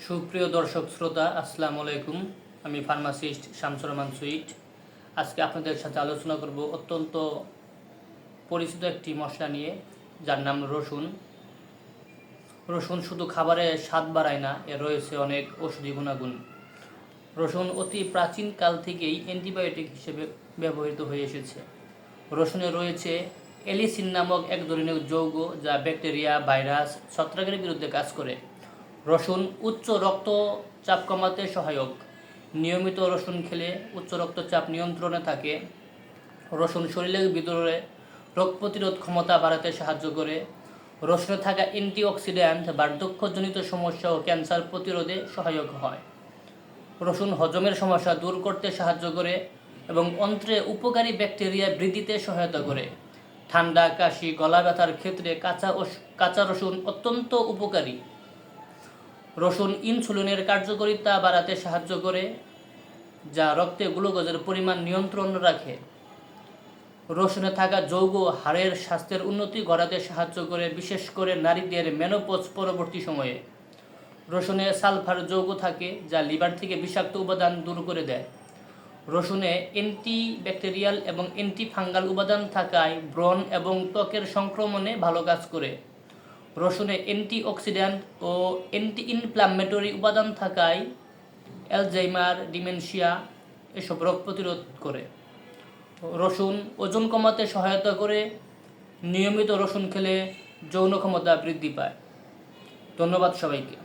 সুপ্রিয় দর্শক শ্রোতা, আসসালামু আলাইকুম। আমি ফার্মাসিস্ট শামসুর রহমান সুইট। আজকে আপনাদের সাথে আলোচনা করব অত্যন্ত পরিচিত একটি মশলা নিয়ে, যার নাম রসুন। রসুন শুধু খাবারে স্বাদ বাড়ায় না, এর রয়েছে অনেক ঔষধি গুণাগুণ। রসুন অতি প্রাচীন কাল থেকেই অ্যান্টিবায়োটিক হিসেবে ব্যবহৃত হয়ে এসেছে। রসুনে রয়েছে এলিসিন নামক এক ধরনের যৌগ, যা ব্যাকটেরিয়া, ভাইরাস, ছত্রাকের বিরুদ্ধে কাজ করে। রসুন উচ্চ রক্তচাপ কমাতে সহায়ক। নিয়মিত রসুন খেলে উচ্চ রক্তচাপ নিয়ন্ত্রণে থাকে। রসুন শরীরের ভিতরে রোগ প্রতিরোধ ক্ষমতা বাড়াতে সাহায্য করে। রসুনে থাকা অ্যান্টিঅক্সিডেন্ট বার্ধক্যজনিত সমস্যা ও ক্যান্সার প্রতিরোধে সহায়ক হয়। রসুন হজমের সমস্যা দূর করতে সাহায্য করে এবং অন্ত্রে উপকারী ব্যাকটেরিয়া বৃদ্ধিতে সহায়তা করে। ঠান্ডা, কাশি, গলা ব্যথার ক্ষেত্রে কাঁচা রসুন অত্যন্ত উপকারী। রসুন ইনসুলিনের কার্যকারিতা বাড়াতে সাহায্য করে, যা রক্তে গ্লুকোজের পরিমাণ নিয়ন্ত্রণ রাখে। রসুনে থাকা যৌগ হাড়ের স্বাস্থ্যের উন্নতি ঘটাতে সাহায্য করে, বিশেষ করে নারীদের মেনোপজ পরবর্তী সময়ে। রসুনে সালফার যৌগ থাকে, যা লিভার থেকে বিষাক্ত উপাদান দূর করে দেয়। রসুনে অ্যান্টিব্যাকটেরিয়াল এবং অ্যান্টিফাঙ্গাল উপাদান থাকায় ব্রণ এবং ত্বকের সংক্রমণে ভালো কাজ করে। রসুনে অ্যান্টিঅক্সিডেন্ট ও অ্যান্টি ইনফ্ল্যামেটরি উপাদান থাকায় অ্যালজাইমার, ডিমেনশিয়া এসব রোগ প্রতিরোধ করে। রসুন ওজন কমাতে সহায়তা করে। নিয়মিত রসুন খেলে যৌন ক্ষমতা বৃদ্ধি পায়। ধন্যবাদ সবাইকে।